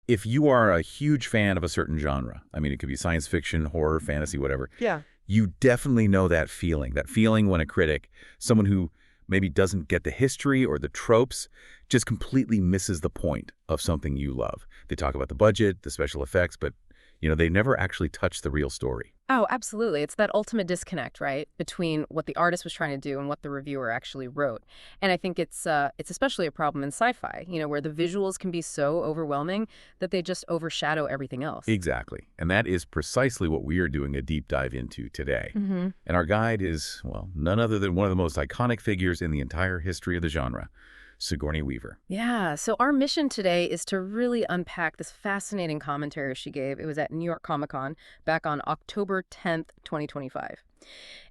If you are a huge fan of a certain genre, I mean, it could be science fiction, horror, fantasy, whatever, Yeah. you definitely know that feeling when a critic, someone who maybe doesn't get the history or the tropes, just completely misses the point of something you love. They talk about the budget, the special effects, but, they never actually touch the real story. Oh, absolutely. It's that ultimate disconnect, right, between what the artist was trying to do and what the reviewer actually wrote. And I think it's especially a problem in sci-fi, where the visuals can be so overwhelming that they just overshadow everything else. Exactly. And that is precisely what we are doing a deep dive into today. And our guide is, well, none other than one of the most iconic figures in the entire history of the genre, Sigourney Weaver. Yeah, so our mission today is to really unpack this fascinating commentary she gave. It was at New York Comic Con back on October 10th, 2025.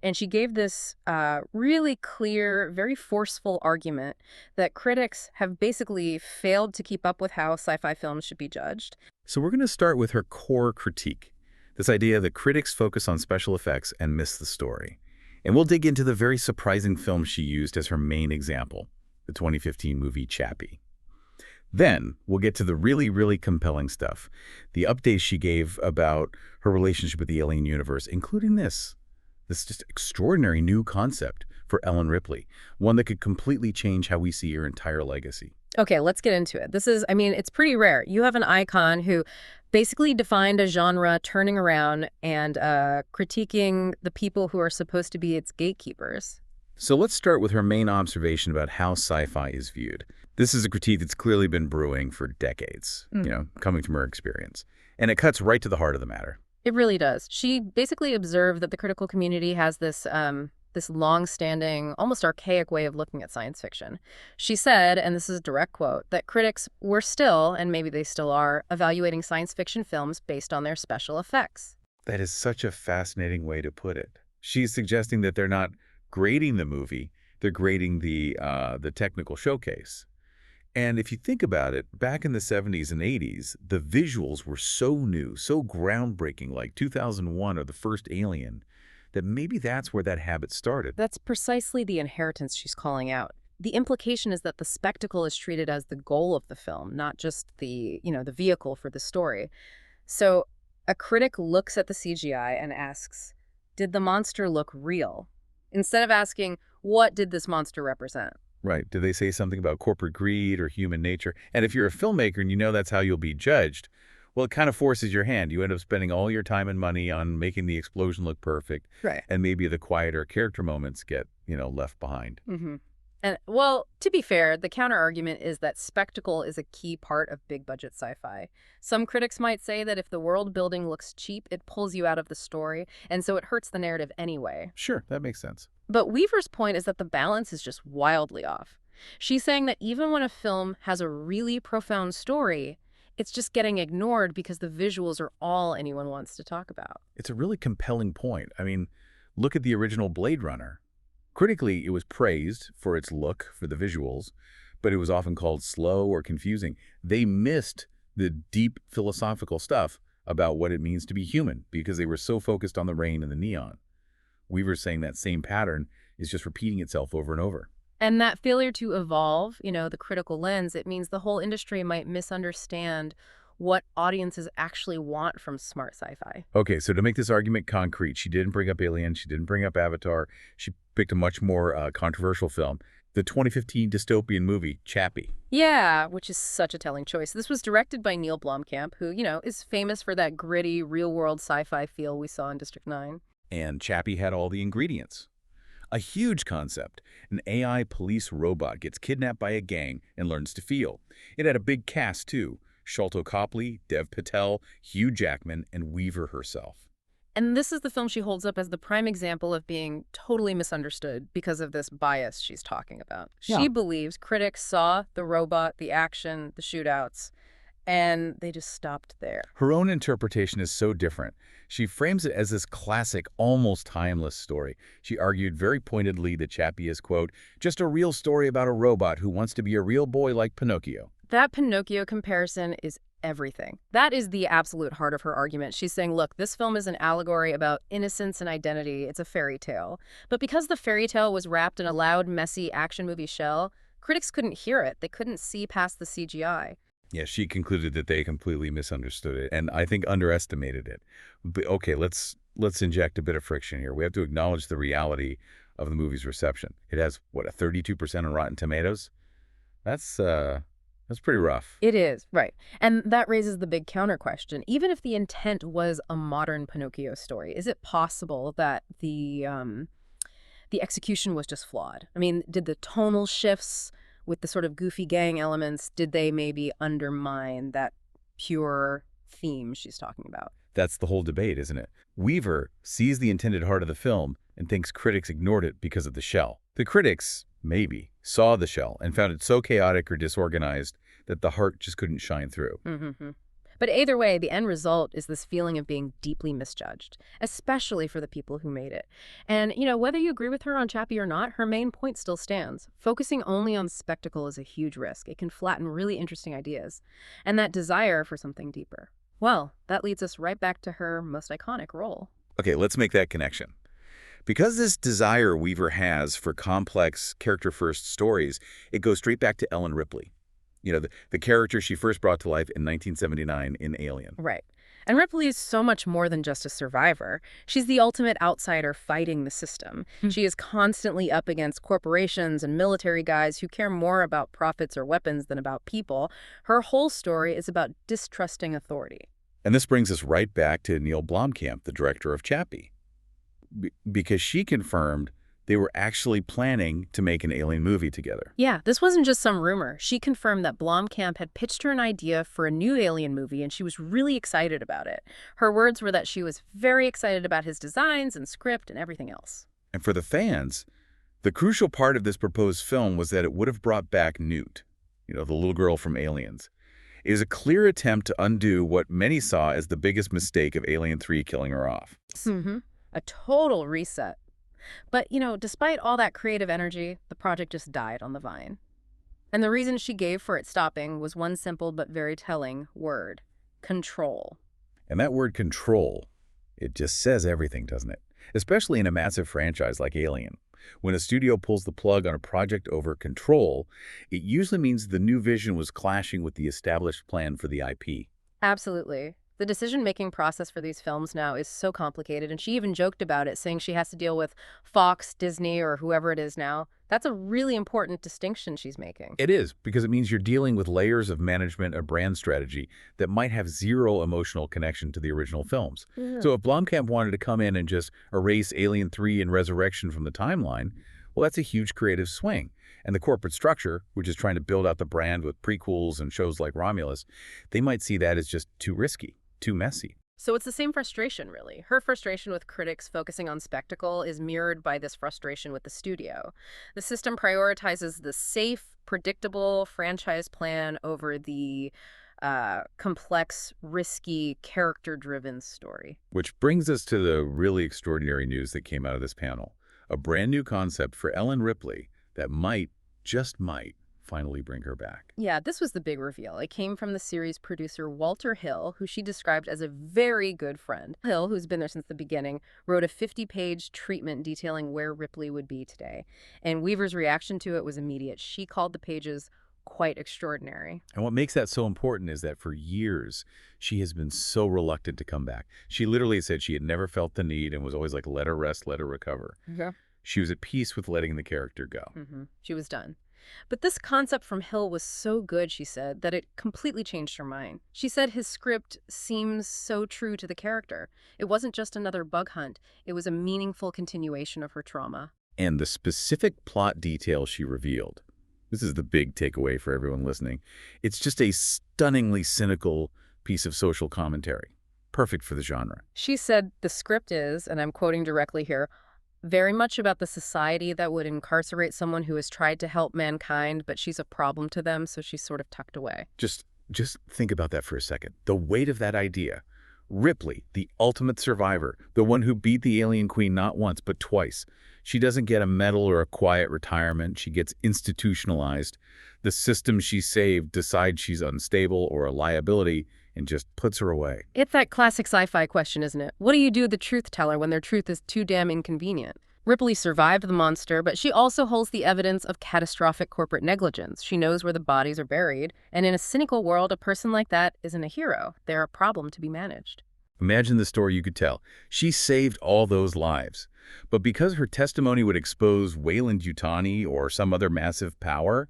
And she gave this really clear, very forceful argument that critics have basically failed to keep up with how sci-fi films should be judged. So we're going to start with her core critique, this idea that critics focus on special effects and miss the story. And we'll dig into the very surprising film she used as her main example, the 2015 movie Chappie. Then we'll get to the really, really compelling stuff, the updates she gave about her relationship with the alien universe, including this just extraordinary new concept for Ellen Ripley, one that could completely change how we see her entire legacy. Okay, let's get into it. It's pretty rare. You have an icon who basically defined a genre, turning around and critiquing the people who are supposed to be its gatekeepers. So let's start with her main observation about how sci-fi is viewed. This is a critique that's clearly been brewing for decades, coming from her experience. And it cuts right to the heart of the matter. It really does. She basically observed that the critical community has this long-standing, almost archaic way of looking at science fiction. She said, and this is a direct quote, that critics were still, and maybe they still are, evaluating science fiction films based on their special effects. That is such a fascinating way to put it. She's suggesting that they're not grading the movie, they're grading the technical showcase. And if you think about it, back in the 70s and 80s, the visuals were so new, so groundbreaking, like 2001 or the first Alien, that maybe that's where that habit started. That's precisely the inheritance she's calling out. The implication is that the spectacle is treated as the goal of the film, not just the vehicle for the story. So a critic looks at the CGI and asks, did the monster look real? Instead of asking, what did this monster represent? Right. Did they say something about corporate greed or human nature? And if you're a filmmaker and you know that's how you'll be judged, well, it kind of forces your hand. You end up spending all your time and money on making the explosion look perfect. Right. And maybe the quieter character moments get, left behind. And, well, to be fair, the counter-argument is that spectacle is a key part of big-budget sci-fi. Some critics might say that if the world building looks cheap, it pulls you out of the story, and so it hurts the narrative anyway. Sure, that makes sense. But Weaver's point is that the balance is just wildly off. She's saying that even when a film has a really profound story, it's just getting ignored because the visuals are all anyone wants to talk about. It's a really compelling point. I mean, look at the original Blade Runner. Critically, it was praised for its look, for the visuals, but it was often called slow or confusing. They missed the deep philosophical stuff about what it means to be human because they were so focused on the rain and the neon. Weaver's saying that same pattern is just repeating itself over and over. And that failure to evolve, the critical lens, it means the whole industry might misunderstand what audiences actually want from smart sci-fi. Okay, so to make this argument concrete, she didn't bring up Alien, she didn't bring up Avatar, she picked a much more controversial film, the 2015 dystopian movie, Chappie. Yeah, which is such a telling choice. This was directed by Neill Blomkamp, who, is famous for that gritty, real-world sci-fi feel we saw in District 9. And Chappie had all the ingredients. A huge concept. An AI police robot gets kidnapped by a gang and learns to feel. It had a big cast, too. Sholto Copley, Dev Patel, Hugh Jackman, and Weaver herself. And this is the film she holds up as the prime example of being totally misunderstood because of this bias she's talking about. Yeah. She believes critics saw the robot, the action, the shootouts, and they just stopped there. Her own interpretation is so different. She frames it as this classic, almost timeless story. She argued very pointedly that Chappie is, quote, just a real story about a robot who wants to be a real boy like Pinocchio. That Pinocchio comparison is everything. That is the absolute heart of her argument. She's saying, look, this film is an allegory about innocence and identity. It's a fairy tale. But because the fairy tale was wrapped in a loud, messy action movie shell, critics couldn't hear it. They couldn't see past the CGI. Yeah, she concluded that they completely misunderstood it, and I think underestimated it. But okay, let's inject a bit of friction here. We have to acknowledge the reality of the movie's reception. It has, what, a 32% on Rotten Tomatoes? That's pretty rough. It is, right. And that raises the big counter question. Even if the intent was a modern Pinocchio story, is it possible that the execution was just flawed? I mean, did the tonal shifts with the sort of goofy gang elements, did they maybe undermine that pure theme she's talking about? That's the whole debate, isn't it? Weaver sees the intended heart of the film and thinks critics ignored it because of the shell. The critics, maybe, saw the shell and found it so chaotic or disorganized that the heart just couldn't shine through. Mm-hmm. But either way, the end result is this feeling of being deeply misjudged, especially for the people who made it. And, whether you agree with her on Chappie or not, her main point still stands. Focusing only on spectacle is a huge risk. It can flatten really interesting ideas. And that desire for something deeper. Well, that leads us right back to her most iconic role. Okay, let's make that connection. Because this desire Weaver has for complex, character-first stories, it goes straight back to Ellen Ripley. The character she first brought to life in 1979 in Alien. Right. And Ripley is so much more than just a survivor. She's the ultimate outsider fighting the system. She is constantly up against corporations and military guys who care more about profits or weapons than about people. Her whole story is about distrusting authority. And this brings us right back to Neill Blomkamp, the director of Chappie. Because she confirmed they were actually planning to make an Alien movie together. Yeah, this wasn't just some rumor. She confirmed that Blomkamp had pitched her an idea for a new Alien movie, and she was really excited about it. Her words were that she was very excited about his designs and script and everything else. And for the fans, the crucial part of this proposed film was that it would have brought back Newt, the little girl from Aliens. It was a clear attempt to undo what many saw as the biggest mistake of Alien 3 killing her off. Mm-hmm. A total reset. But, despite all that creative energy, the project just died on the vine. And the reason she gave for it stopping was one simple but very telling word: control. And that word control, it just says everything, doesn't it? Especially in a massive franchise like Alien. When a studio pulls the plug on a project over control, it usually means the new vision was clashing with the established plan for the IP. Absolutely. The decision-making process for these films now is so complicated, and she even joked about it, saying she has to deal with Fox, Disney, or whoever it is now. That's a really important distinction she's making. It is, because it means you're dealing with layers of management or brand strategy that might have zero emotional connection to the original films. Yeah. So if Blomkamp wanted to come in and just erase Alien 3 and Resurrection from the timeline, well, that's a huge creative swing. And the corporate structure, which is trying to build out the brand with prequels and shows like Romulus, they might see that as just too risky. Too messy. So it's the same frustration, really. Her frustration with critics focusing on spectacle is mirrored by this frustration with the studio. The system prioritizes the safe, predictable franchise plan over the complex, risky, character-driven story. Which brings us to the really extraordinary news that came out of this panel. A brand new concept for Ellen Ripley that might, just might, finally bring her back. Yeah, this was the big reveal. It came from the series producer Walter Hill, who she described as a very good friend. Hill, who's been there since the beginning, wrote a 50-page treatment detailing where Ripley would be today. And Weaver's reaction to it was immediate. She called the pages quite extraordinary. And what makes that so important is that for years, she has been so reluctant to come back. She literally said she had never felt the need and was always like, let her rest, let her recover. Yeah. She was at peace with letting the character go. Mm-hmm. She was done. But this concept from Hill was so good, she said, that it completely changed her mind. She said his script seems so true to the character. It wasn't just another bug hunt. It was a meaningful continuation of her trauma. And the specific plot details she revealed, this is the big takeaway for everyone listening, it's just a stunningly cynical piece of social commentary. Perfect for the genre. She said the script is, and I'm quoting directly here, very much about the society that would incarcerate someone who has tried to help mankind, but she's a problem to them, so she's sort of tucked away. Just think about that for a second. The weight of that idea. Ripley, the ultimate survivor, the one who beat the alien queen not once, but twice. She doesn't get a medal or a quiet retirement. She gets institutionalized. The system she saved decides she's unstable or a liability and just puts her away. It's that classic sci-fi question, isn't it? What do you do with the truth teller when their truth is too damn inconvenient? Ripley survived the monster, but she also holds the evidence of catastrophic corporate negligence. She knows where the bodies are buried, and in a cynical world, a person like that isn't a hero. They're a problem to be managed. Imagine the story you could tell. She saved all those lives. But because her testimony would expose Weyland-Yutani or some other massive power,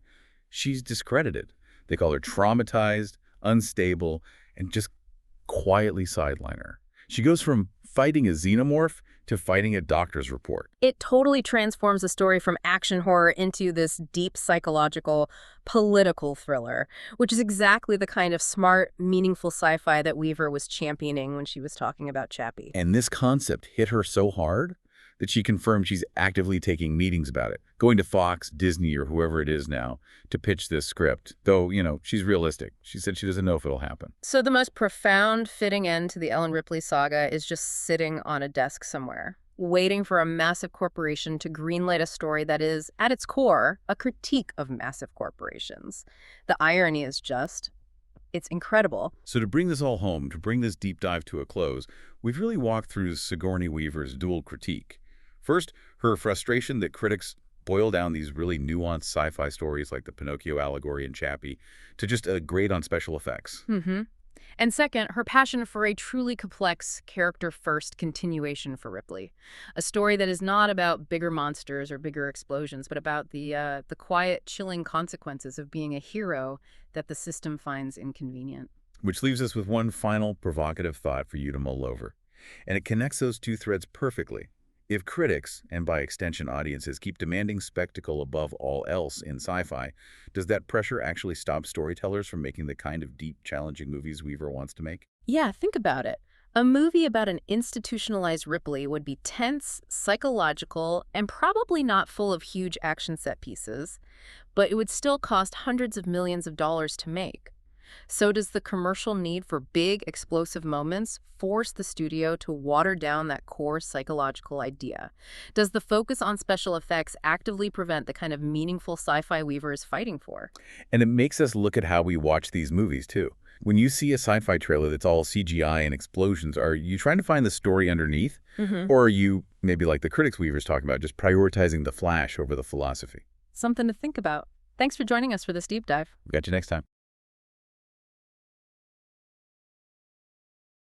she's discredited. They call her traumatized, unstable, and just quietly sideline her. She goes from fighting a xenomorph to fighting a doctor's report. It totally transforms the story from action horror into this deep psychological, political thriller, which is exactly the kind of smart, meaningful sci-fi that Weaver was championing when she was talking about Chappie. And this concept hit her so hard that she confirmed she's actively taking meetings about it, going to Fox, Disney, or whoever it is now to pitch this script. Though, she's realistic. She said she doesn't know if it'll happen. So the most profound fitting end to the Ellen Ripley saga is just sitting on a desk somewhere, waiting for a massive corporation to greenlight a story that is, at its core, a critique of massive corporations. The irony is just, it's incredible. So to bring this all home, to bring this deep dive to a close, we've really walked through Sigourney Weaver's dual critique. First, her frustration that critics boil down these really nuanced sci-fi stories like the Pinocchio allegory and Chappie to just a grade on special effects. And second, her passion for a truly complex, character-first continuation for Ripley. A story that is not about bigger monsters or bigger explosions, but about the quiet, chilling consequences of being a hero that the system finds inconvenient. Which leaves us with one final provocative thought for you to mull over. And it connects those two threads perfectly. If critics, and by extension audiences, keep demanding spectacle above all else in sci-fi, does that pressure actually stop storytellers from making the kind of deep, challenging movies Weaver wants to make? Yeah, think about it. A movie about an institutionalized Ripley would be tense, psychological, and probably not full of huge action set pieces, but it would still cost hundreds of millions of dollars to make. So does the commercial need for big, explosive moments force the studio to water down that core psychological idea? Does the focus on special effects actively prevent the kind of meaningful sci-fi Weaver is fighting for? And it makes us look at how we watch these movies, too. When you see a sci-fi trailer that's all CGI and explosions, are you trying to find the story underneath? Or are you, maybe like the critics Weaver's talking about, just prioritizing the flash over the philosophy? Something to think about. Thanks for joining us for this deep dive. We'll catch you next time.